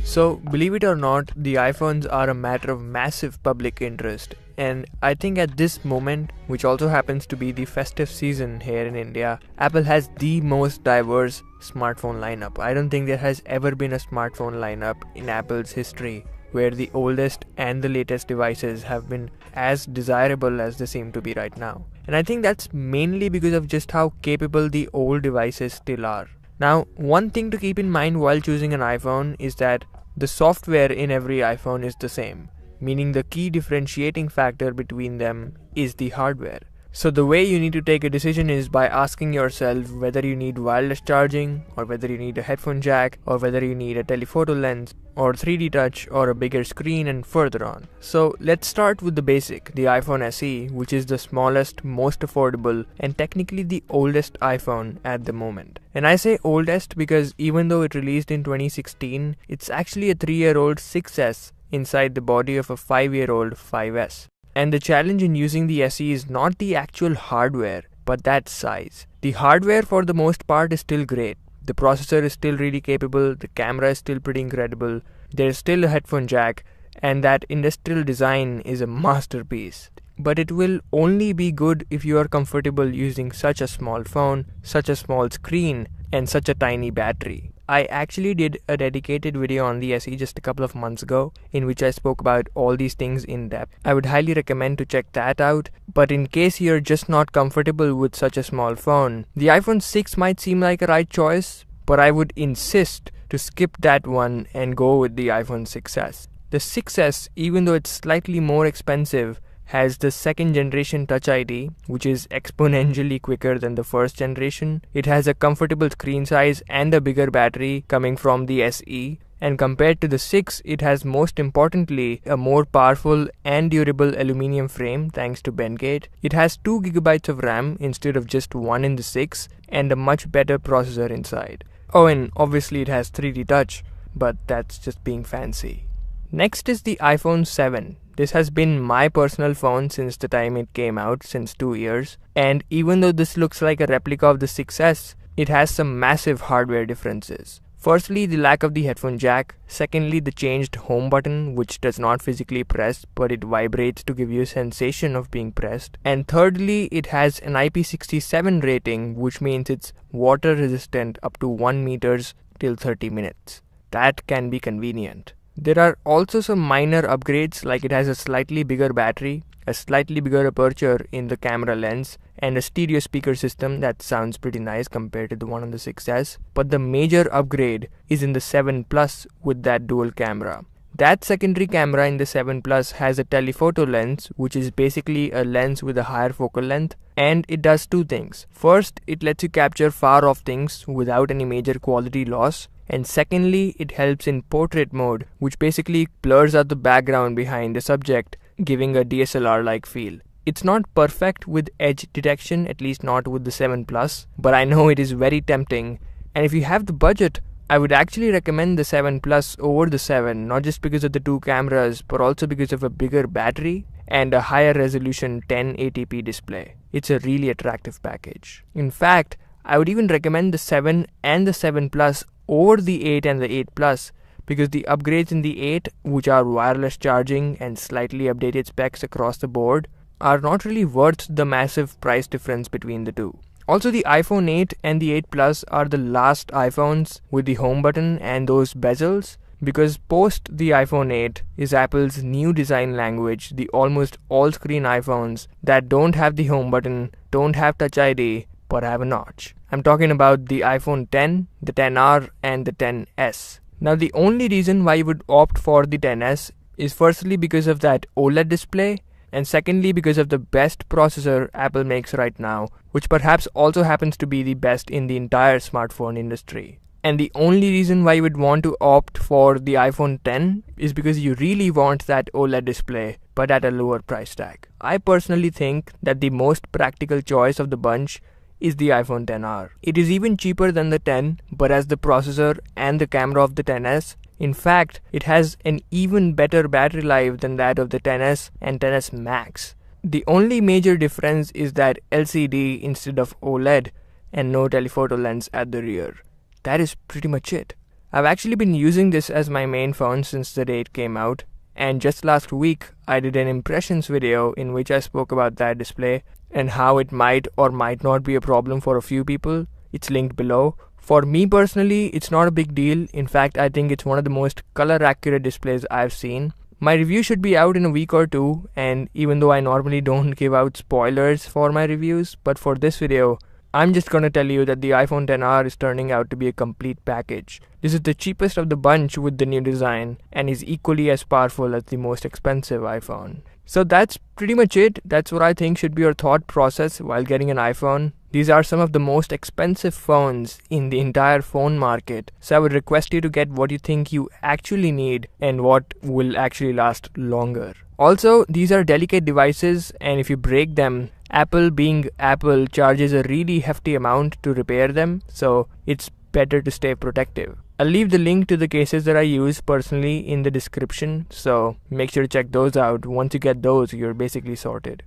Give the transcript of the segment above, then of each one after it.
So, believe it or not, the iPhones are a matter of massive public interest, and I think at this moment, which also happens to be the festive season here in India, Apple has the most diverse smartphone lineup. I don't think there has ever been a smartphone lineup in Apple's history where the oldest and the latest devices have been as desirable as they seem to be right now. And I think that's mainly because of just how capable the old devices still are. Now, one thing to keep in mind while choosing an iPhone is that the software in every iPhone is the same, meaning the key differentiating factor between them is the hardware. So the way you need to take a decision is by asking yourself whether you need wireless charging, or whether you need a headphone jack, or whether you need a telephoto lens, or 3D touch, or a bigger screen, and further on. So let's start with the basic, the iPhone SE, which is the smallest, most affordable, and technically the oldest iPhone at the moment. And I say oldest because even though it released in 2016, it's actually a 3-year-old 6S inside the body of a 5-year-old 5S. And the challenge in using the SE is not the actual hardware, but that size. The hardware for the most part is still great. The processor is still really capable, the camera is still pretty incredible, there's still a headphone jack, and that industrial design is a masterpiece. But it will only be good if you are comfortable using such a small phone, such a small screen, and such a tiny battery. I actually did a dedicated video on the SE just a couple of months ago in which I spoke about all these things in depth. I would highly recommend to check that out, but in case you're just not comfortable with such a small phone, the iPhone 6 might seem like a right choice, but I would insist to skip that one and go with the iPhone 6s. The 6s, even though it's slightly more expensive, has the second generation Touch ID, which is exponentially quicker than the first generation. It has a comfortable screen size and a bigger battery coming from the SE. And compared to the 6, it has most importantly a more powerful and durable aluminium frame thanks to Bendgate. It has 2 GB of RAM instead of just 1 in the 6, and a much better processor inside. Oh, and obviously it has 3D touch, but that's just being fancy. Next is the iPhone 7. This has been my personal phone since the time it came out, since 2 years. And even though this looks like a replica of the 6S, it has some massive hardware differences. Firstly, the lack of the headphone jack. Secondly, the changed home button, which does not physically press, but it vibrates to give you a sensation of being pressed. And thirdly, it has an IP67 rating, which means it's water resistant up to 1 meters till 30 minutes. That can be convenient. There are also some minor upgrades, like it has a slightly bigger battery, a slightly bigger aperture in the camera lens, and a stereo speaker system that sounds pretty nice compared to the one on the 6S. But the major upgrade is in the 7 Plus with that dual camera. That secondary camera in the 7 Plus has a telephoto lens, which is basically a lens with a higher focal length, and it does 2 things. First, it lets you capture far off things without any major quality loss. And secondly, it helps in portrait mode, which basically blurs out the background behind the subject, giving a DSLR-like feel. It's not perfect with edge detection, at least not with the 7 Plus, but I know it is very tempting. And if you have the budget, I would actually recommend the 7 Plus over the 7, not just because of the 2 cameras, but also because of a bigger battery and a higher resolution 1080p display. It's a really attractive package. In fact, I would even recommend the 7 and the 7 Plus over the 8 and the 8 Plus, because the upgrades in the 8, which are wireless charging and slightly updated specs across the board, are not really worth the massive price difference between the two. Also, the iPhone 8 and the 8 Plus are the last iPhones with the home button and those bezels, because post the iPhone 8 is Apple's new design language, the almost all-screen iPhones that don't have the home button, don't have Touch ID, but have a notch. I'm talking about the iPhone 10, the 10R, and the 10s. Now, the only reason why you would opt for the 10s is firstly because of that OLED display, and secondly because of the best processor Apple makes right now, which perhaps also happens to be the best in the entire smartphone industry. And the only reason why you would want to opt for the iPhone 10 is because you really want that OLED display, but at a lower price tag. I personally think that the most practical choice of the bunch is the iPhone XR. It is even cheaper than the 10, but has the processor and the camera of the 10s. In fact, it has an even better battery life than that of the 10s and 10s Max. The only major difference is that LCD instead of OLED and no telephoto lens at the rear. That is pretty much it. I've actually been using this as my main phone since the day it came out, and just last week I did an impressions video in which I spoke about that display and how it might or might not be a problem for a few people. It's linked below. For me personally, it's not a big deal. In fact, I think it's one of the most color accurate displays I've seen. My review should be out in a week or two, and even though I normally don't give out spoilers for my reviews, but for this video, I'm just gonna tell you that the iPhone XR is turning out to be a complete package. This is the cheapest of the bunch with the new design and is equally as powerful as the most expensive iPhone. So that's pretty much it. That's what I think should be your thought process while getting an iPhone. These are some of the most expensive phones in the entire phone market. So I would request you to get what you think you actually need and what will actually last longer. Also, these are delicate devices, and if you break them, Apple being Apple charges a really hefty amount to repair them, so it's better to stay protective. I'll leave the link to the cases that I use personally in the description, so make sure to check those out. Once you get those, you're basically sorted.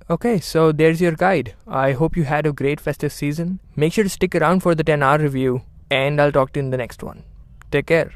Okay, so there's your guide. I hope you had a great festive season. Make sure to stick around for the XR review, and I'll talk to you in the next one. Take care.